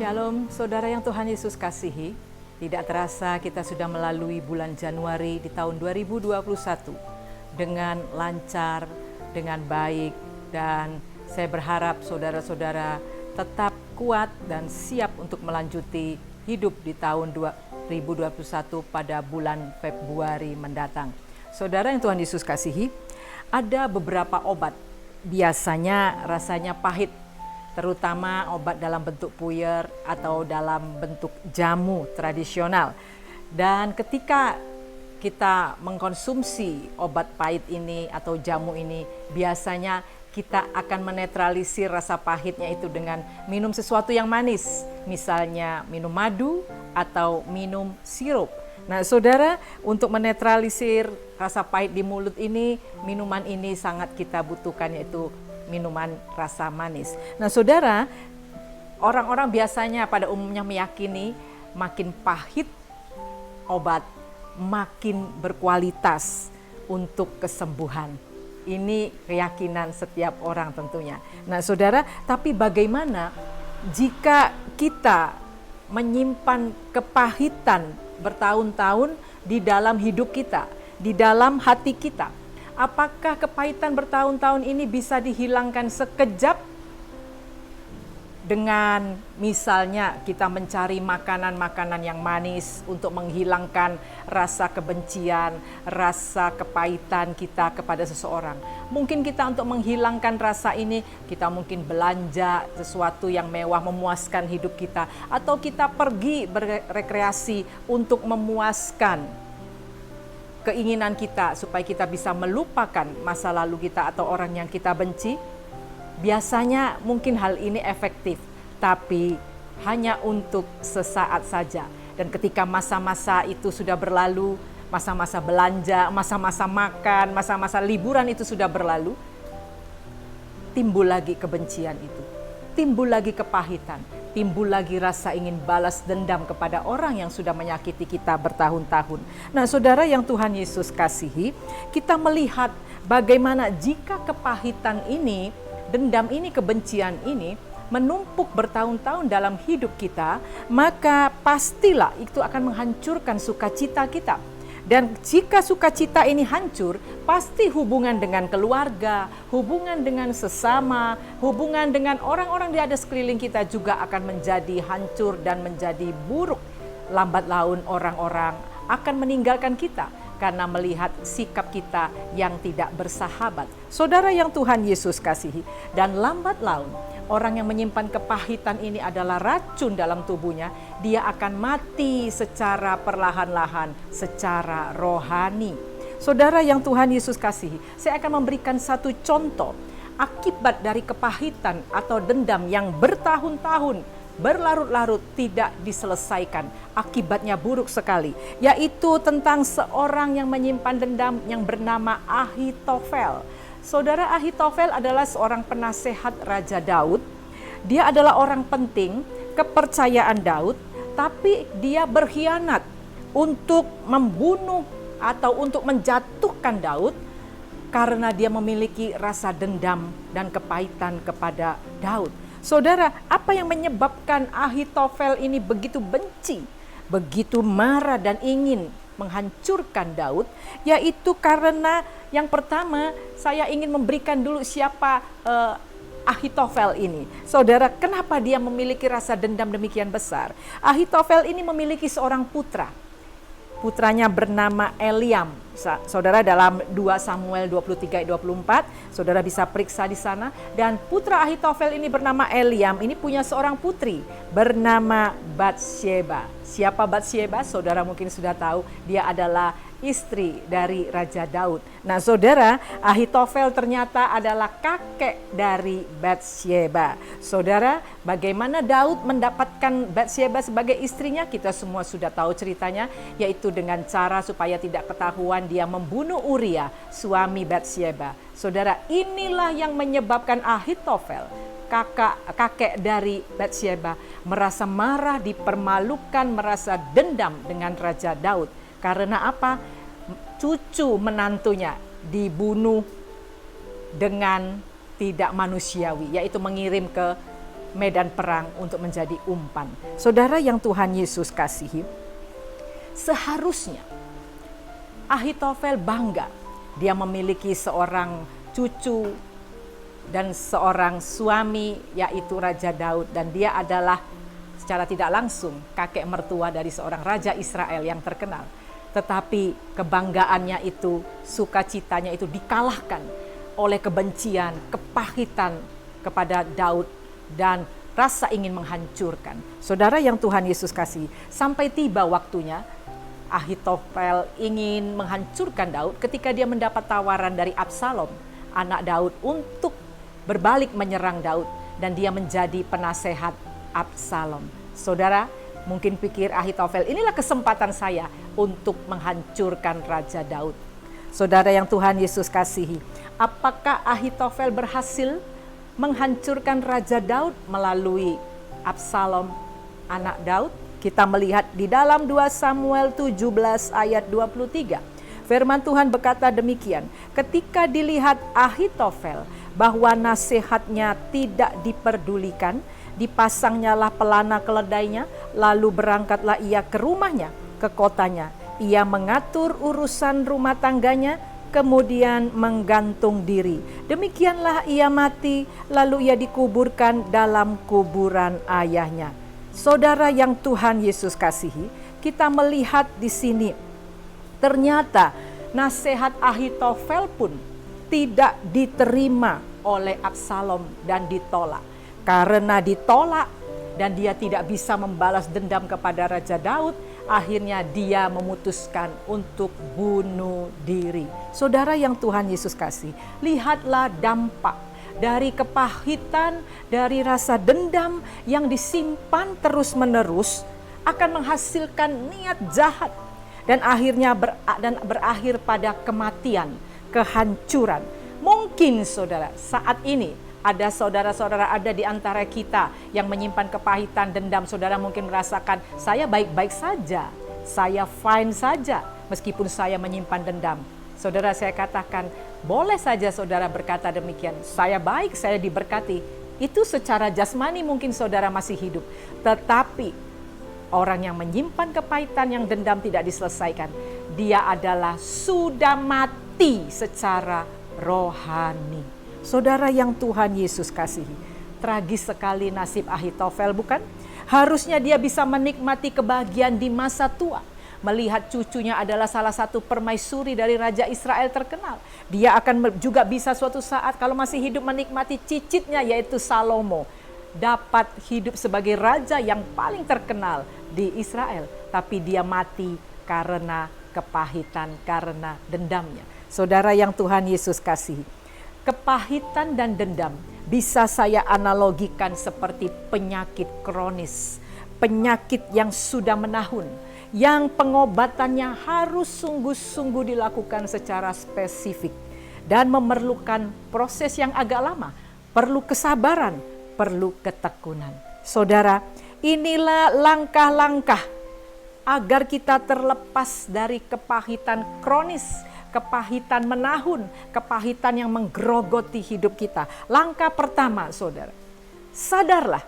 Shalom, saudara yang Tuhan Yesus kasihi. Tidak terasa kita sudah melalui bulan Januari di tahun 2021 dengan lancar, dengan baik, dan saya berharap saudara-saudara tetap kuat dan siap untuk melanjuti hidup di tahun 2021 pada bulan Februari mendatang. Saudara yang Tuhan Yesus kasihi, ada beberapa obat, biasanya rasanya pahit, terutama obat dalam bentuk puyer atau dalam bentuk jamu tradisional. Dan ketika kita mengkonsumsi obat pahit ini atau jamu ini, biasanya kita akan menetralisir rasa pahitnya itu dengan minum sesuatu yang manis, misalnya minum madu atau minum sirup. Nah, saudara, untuk menetralisir rasa pahit di mulut ini, minuman ini sangat kita butuhkan, yaitu minuman rasa manis. Nah, saudara, orang-orang biasanya pada umumnya meyakini makin pahit obat, makin berkualitas untuk kesembuhan. Ini keyakinan setiap orang tentunya. Nah, saudara, tapi bagaimana jika kita menyimpan kepahitan bertahun-tahun di dalam hidup kita, di dalam hati kita? Apakah kepahitan bertahun-tahun ini bisa dihilangkan sekejap dengan misalnya kita mencari makanan-makanan yang manis untuk menghilangkan rasa kebencian, rasa kepahitan kita kepada seseorang? Mungkin kita untuk menghilangkan rasa ini, kita mungkin belanja sesuatu yang mewah memuaskan hidup kita, atau kita pergi berrekreasi untuk memuaskan keinginan kita supaya kita bisa melupakan masa lalu kita atau orang yang kita benci. Biasanya mungkin hal ini efektif, tapi hanya untuk sesaat saja. Dan ketika masa-masa itu sudah berlalu, masa-masa belanja, masa-masa makan, masa-masa liburan itu sudah berlalu, timbul lagi kebencian itu, timbul lagi kepahitan, timbul lagi rasa ingin balas dendam kepada orang yang sudah menyakiti kita bertahun-tahun. Nah, saudara yang Tuhan Yesus kasihi, kita melihat bagaimana jika kepahitan ini, dendam ini, kebencian ini menumpuk bertahun-tahun dalam hidup kita, maka pastilah itu akan menghancurkan sukacita kita. Dan jika sukacita ini hancur, pasti hubungan dengan keluarga, hubungan dengan sesama, hubungan dengan orang-orang di ada sekeliling kita juga akan menjadi hancur dan menjadi buruk. Lambat laun orang-orang akan meninggalkan kita karena melihat sikap kita yang tidak bersahabat. Saudara yang Tuhan Yesus kasihi, dan lambat laun orang yang menyimpan kepahitan ini adalah racun dalam tubuhnya. Dia akan mati secara perlahan-lahan, secara rohani. Saudara yang Tuhan Yesus kasihi, saya akan memberikan satu contoh akibat dari kepahitan atau dendam yang bertahun-tahun, berlarut-larut tidak diselesaikan. Akibatnya buruk sekali, yaitu tentang seorang yang menyimpan dendam yang bernama Ahitofel. Saudara, Ahitofel adalah seorang penasehat Raja Daud. Dia adalah orang penting, kepercayaan Daud, tapi dia berkhianat untuk membunuh atau untuk menjatuhkan Daud karena dia memiliki rasa dendam dan kepahitan kepada Daud. Saudara, apa yang menyebabkan Ahitofel ini begitu benci, begitu marah dan ingin menghancurkan Daud? Yaitu karena yang pertama, saya ingin memberikan dulu siapa Ahitofel ini. Saudara, kenapa dia memiliki rasa dendam demikian besar? Ahitofel ini memiliki seorang putra. Putranya bernama Eliam. Saudara, dalam 2 Samuel 23-24, saudara bisa periksa di sana. Dan putra Ahitofel ini bernama Eliam, ini punya seorang putri bernama Batsyeba. Siapa Batsyeba? Saudara mungkin sudah tahu, dia adalah istri dari Raja Daud. Nah, saudara, Ahitofel ternyata adalah kakek dari Batsyeba. Saudara, bagaimana Daud mendapatkan Batsyeba sebagai istrinya? Kita semua sudah tahu ceritanya, yaitu dengan cara supaya tidak ketahuan dia membunuh Uria, suami Batsyeba. Saudara, inilah yang menyebabkan Ahitofel, kakek dari Batsyeba, merasa marah, dipermalukan, merasa dendam dengan Raja Daud. Karena apa? Cucu menantunya dibunuh dengan tidak manusiawi, yaitu mengirim ke medan perang untuk menjadi umpan. Saudara yang Tuhan Yesus kasihi, seharusnya Ahitofel bangga dia memiliki seorang cucu dan seorang suami, yaitu Raja Daud, dan dia adalah secara tidak langsung kakek mertua dari seorang raja Israel yang terkenal. Tetapi kebanggaannya itu, sukacitanya itu dikalahkan oleh kebencian, kepahitan kepada Daud dan rasa ingin menghancurkan. Saudara yang Tuhan Yesus kasih, sampai tiba waktunya Ahitofel ingin menghancurkan Daud ketika dia mendapat tawaran dari Absalom, anak Daud, untuk berbalik menyerang Daud, dan dia menjadi penasehat Absalom. Saudara, mungkin pikir Ahitofel, inilah kesempatan saya untuk menghancurkan Raja Daud. Saudara yang Tuhan Yesus kasihi, apakah Ahitofel berhasil menghancurkan Raja Daud melalui Absalom, anak Daud? Kita melihat di dalam 2 Samuel 17 ayat 23. Firman Tuhan berkata demikian, ketika dilihat Ahitofel bahwa nasihatnya tidak diperdulikan, dipasangnyalah pelana keledainya, lalu berangkatlah ia ke rumahnya, ke kotanya. Ia mengatur urusan rumah tangganya, kemudian menggantung diri. Demikianlah ia mati, lalu ia dikuburkan dalam kuburan ayahnya. Saudara yang Tuhan Yesus kasihi, kita melihat di sini ternyata nasihat Ahitofel pun tidak diterima oleh Absalom dan ditolak. Karena ditolak dan dia tidak bisa membalas dendam kepada Raja Daud, akhirnya dia memutuskan untuk bunuh diri. Saudara yang Tuhan Yesus kasih, lihatlah dampak dari kepahitan, dari rasa dendam yang disimpan terus-menerus akan menghasilkan niat jahat dan akhirnya berakhir pada kematian, kehancuran. Mungkin saudara, saat ini ada saudara-saudara ada di antara kita yang menyimpan kepahitan, dendam. Saudara mungkin merasakan, saya baik-baik saja, saya fine saja meskipun saya menyimpan dendam. Saudara, saya katakan, boleh saja saudara berkata demikian, saya baik, saya diberkati. Itu secara jasmani mungkin saudara masih hidup. Tetapi orang yang menyimpan kepahitan, yang dendam tidak diselesaikan, dia adalah sudah mati secara rohani. Saudara yang Tuhan Yesus kasihi, tragis sekali nasib Ahitofel, bukan? Harusnya dia bisa menikmati kebahagiaan di masa tua, melihat cucunya adalah salah satu permaisuri dari Raja Israel terkenal. Dia akan juga bisa suatu saat kalau masih hidup menikmati cicitnya, yaitu Salomo, dapat hidup sebagai raja yang paling terkenal di Israel. Tapi dia mati karena kepahitan, karena dendamnya. Saudara yang Tuhan Yesus kasihi, kepahitan dan dendam bisa saya analogikan seperti penyakit kronis, penyakit yang sudah menahun, yang pengobatannya harus sungguh-sungguh dilakukan secara spesifik dan memerlukan proses yang agak lama, perlu kesabaran, perlu ketekunan. Saudara, inilah langkah-langkah agar kita terlepas dari kepahitan kronis, kepahitan menahun, kepahitan yang menggerogoti hidup kita. Langkah pertama, saudara, sadarlah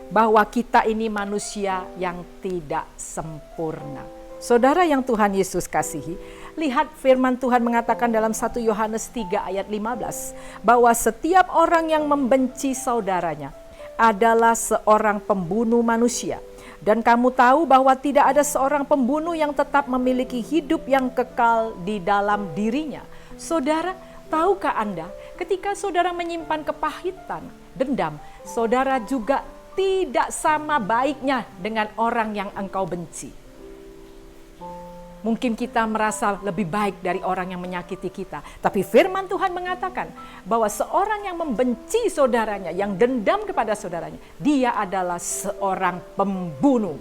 bahwa kita ini manusia yang tidak sempurna. Saudara yang Tuhan Yesus kasihi, lihat firman Tuhan mengatakan dalam 1 Yohanes 3 ayat 15, bahwa setiap orang yang membenci saudaranya adalah seorang pembunuh manusia. Dan kamu tahu bahwa tidak ada seorang pembunuh yang tetap memiliki hidup yang kekal di dalam dirinya. Saudara, tahukah Anda, ketika saudara menyimpan kepahitan, dendam, saudara juga tidak sama baiknya dengan orang yang engkau benci. Mungkin kita merasa lebih baik dari orang yang menyakiti kita. Tapi firman Tuhan mengatakan bahwa seorang yang membenci saudaranya, yang dendam kepada saudaranya, dia adalah seorang pembunuh.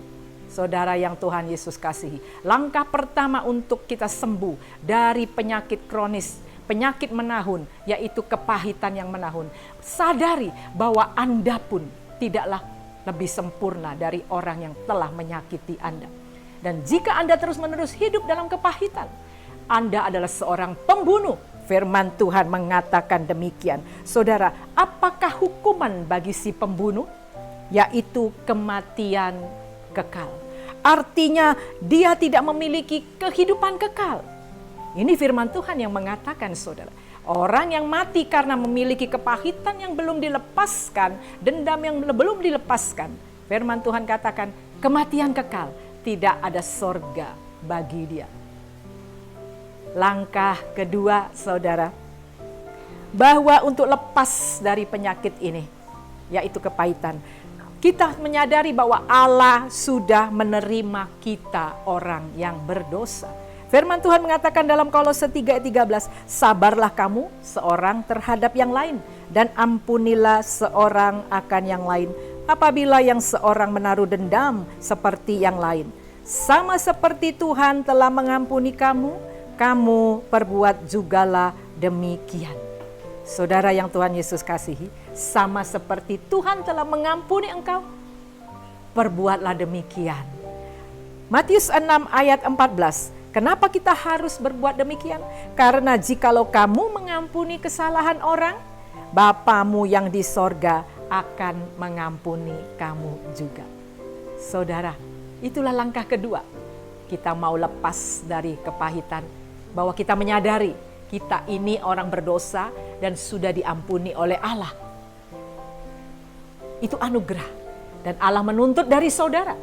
Saudara yang Tuhan Yesus kasihi, langkah pertama untuk kita sembuh dari penyakit kronis, penyakit menahun, yaitu kepahitan yang menahun. Sadari bahwa Anda pun tidaklah lebih sempurna dari orang yang telah menyakiti Anda. Dan jika Anda terus-menerus hidup dalam kepahitan, Anda adalah seorang pembunuh. Firman Tuhan mengatakan demikian. Saudara, apakah hukuman bagi si pembunuh? yaitu kematian kekal. Artinya dia tidak memiliki kehidupan kekal. Ini firman Tuhan yang mengatakan, saudara. Orang yang mati karena memiliki kepahitan yang belum dilepaskan, dendam yang belum dilepaskan. Firman Tuhan katakan kematian kekal, tidak ada sorga bagi dia. Langkah kedua, saudara, bahwa untuk lepas dari penyakit ini, yaitu kepahitan, kita menyadari bahwa Allah sudah menerima kita orang yang berdosa. Firman Tuhan mengatakan dalam Kolose 3 ayat 13, sabarlah kamu seorang terhadap yang lain dan ampunilah seorang akan yang lain apabila yang seorang menaruh dendam seperti yang lain. Sama seperti Tuhan telah mengampuni kamu, kamu perbuat jugalah demikian. Saudara yang Tuhan Yesus kasihi, sama seperti Tuhan telah mengampuni engkau, perbuatlah demikian. Matius 6 ayat 14. Kenapa kita harus berbuat demikian? Karena jikalau kamu mengampuni kesalahan orang, Bapamu yang di sorga akan mengampuni kamu juga. Saudara, itulah langkah kedua. Kita mau lepas dari kepahitan, bahwa kita menyadari kita ini orang berdosa dan sudah diampuni oleh Allah. Itu anugerah. Dan Allah menuntut dari saudara,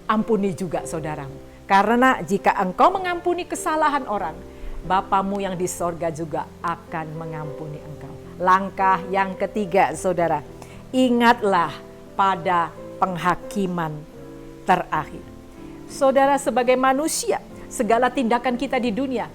ampuni juga saudaramu. Karena jika engkau mengampuni kesalahan orang, Bapamu yang di sorga juga akan mengampuni engkau. Langkah yang ketiga, saudara, ingatlah pada penghakiman terakhir. Saudara, sebagai manusia, segala tindakan kita di dunia,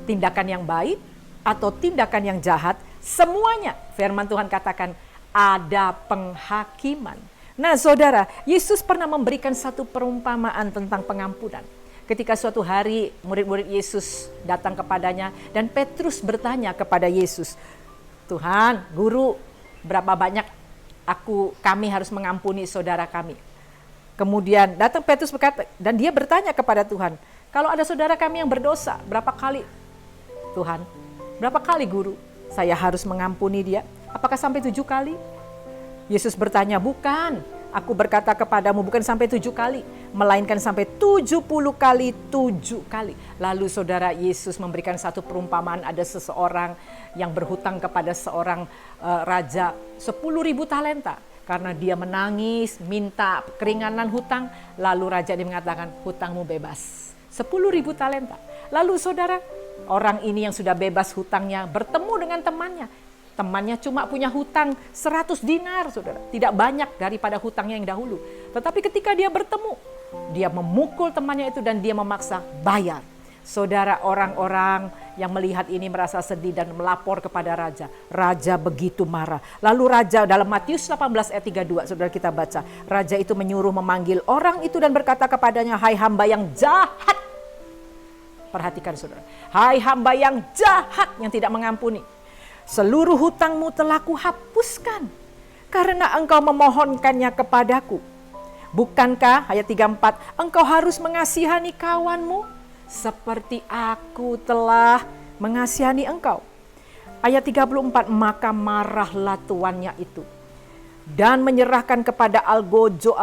tindakan yang baik atau tindakan yang jahat, semuanya firman Tuhan katakan ada penghakiman. Nah saudara, Yesus pernah memberikan satu perumpamaan tentang pengampunan. Ketika suatu hari murid-murid Yesus datang kepadanya dan Petrus bertanya kepada Yesus, Tuhan, Guru, berapa banyak kami harus mengampuni saudara kami? Kemudian datang Petrus berkata, dan dia bertanya kepada Tuhan, kalau ada saudara kami yang berdosa, berapa kali Tuhan? Berapa kali Guru saya harus mengampuni dia? Apakah sampai 7 kali? Yesus bertanya, bukan. Aku berkata kepadamu bukan sampai 7 kali, melainkan sampai 70 kali 7 kali. Lalu saudara, Yesus memberikan satu perumpamaan, ada seseorang yang berhutang kepada seorang raja 10.000 talenta. Karena dia menangis, minta keringanan hutang, lalu raja ini mengatakan, hutangmu bebas. 10.000 talenta. Lalu saudara, orang ini yang sudah bebas hutangnya bertemu dengan temannya. Temannya cuma punya hutang 100 dinar, saudara. Tidak banyak daripada hutangnya yang dahulu. Tetapi ketika dia bertemu, dia memukul temannya itu dan dia memaksa bayar. Saudara, orang-orang yang melihat ini merasa sedih dan melapor kepada raja. Raja begitu marah. Lalu raja dalam Matius 18 ayat 32, saudara kita baca. Raja itu menyuruh memanggil orang itu dan berkata kepadanya, hai hamba yang jahat. Perhatikan saudara, hai hamba yang jahat yang tidak mengampuni. Seluruh hutangmu telah kuhapuskan karena engkau memohonkannya kepadaku. Bukankah, ayat 34, engkau harus mengasihani kawanmu seperti aku telah mengasihani engkau. Ayat 34, maka marahlah tuannya itu dan menyerahkan kepada algojo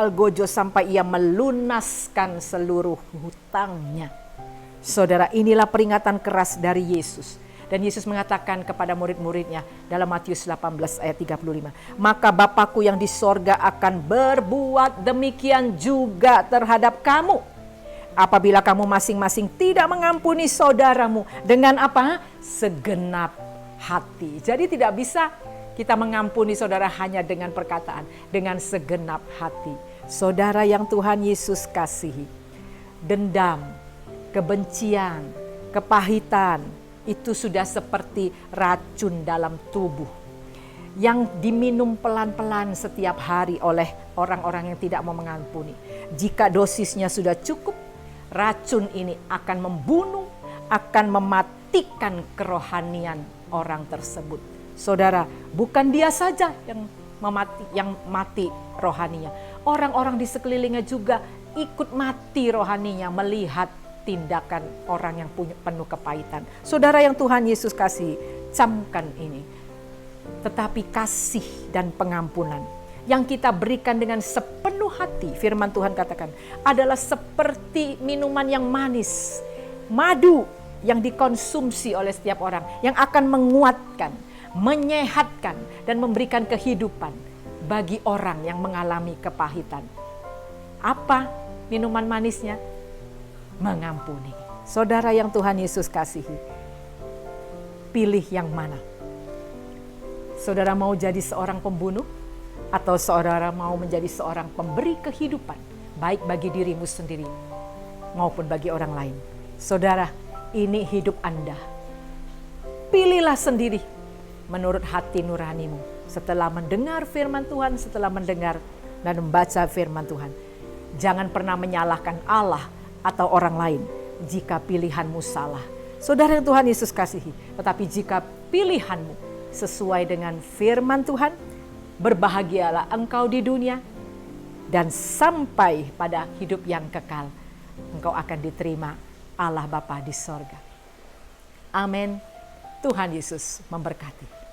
sampai ia melunaskan seluruh hutangnya. Saudara, inilah peringatan keras dari Yesus. Dan Yesus mengatakan kepada murid-muridnya dalam Matius 18 ayat 35. Maka Bapakku yang di sorga akan berbuat demikian juga terhadap kamu. Apabila kamu masing-masing tidak mengampuni saudaramu dengan apa? Segenap hati. Jadi tidak bisa kita mengampuni saudara hanya dengan perkataan. Dengan segenap hati. Saudara yang Tuhan Yesus kasihi. Dendam, kebencian, kepahitan, itu sudah seperti racun dalam tubuh yang diminum pelan-pelan setiap hari oleh orang-orang yang tidak mau mengampuni. Jika dosisnya sudah cukup, racun ini akan membunuh, akan mematikan kerohanian orang tersebut. Saudara, bukan dia saja yang mati rohaninya. Orang-orang di sekelilingnya juga ikut mati rohaninya melihat tindakan orang yang penuh kepahitan. Saudara yang Tuhan Yesus kasih, camkan ini. Tetapi kasih dan pengampunan yang kita berikan dengan sepenuh hati, firman Tuhan katakan, adalah seperti minuman yang manis, madu yang dikonsumsi oleh setiap orang, yang akan menguatkan, menyehatkan, dan memberikan kehidupan bagi orang yang mengalami kepahitan. Apa minuman manisnya? Mengampuni. Saudara yang Tuhan Yesus kasihi, pilih yang mana? Saudara mau jadi seorang pembunuh? Atau saudara mau menjadi seorang pemberi kehidupan, baik bagi dirimu sendiri maupun bagi orang lain? Saudara, ini hidup Anda. Pilihlah sendiri menurut hati nuranimu. Setelah mendengar firman Tuhan, setelah mendengar dan membaca firman Tuhan, jangan pernah menyalahkan Allah atau orang lain jika pilihanmu salah. Saudara yang Tuhan Yesus kasihi, tetapi jika pilihanmu sesuai dengan firman Tuhan, berbahagialah engkau di dunia, dan sampai pada hidup yang kekal, engkau akan diterima Allah Bapa di sorga. Amin. Tuhan Yesus memberkati.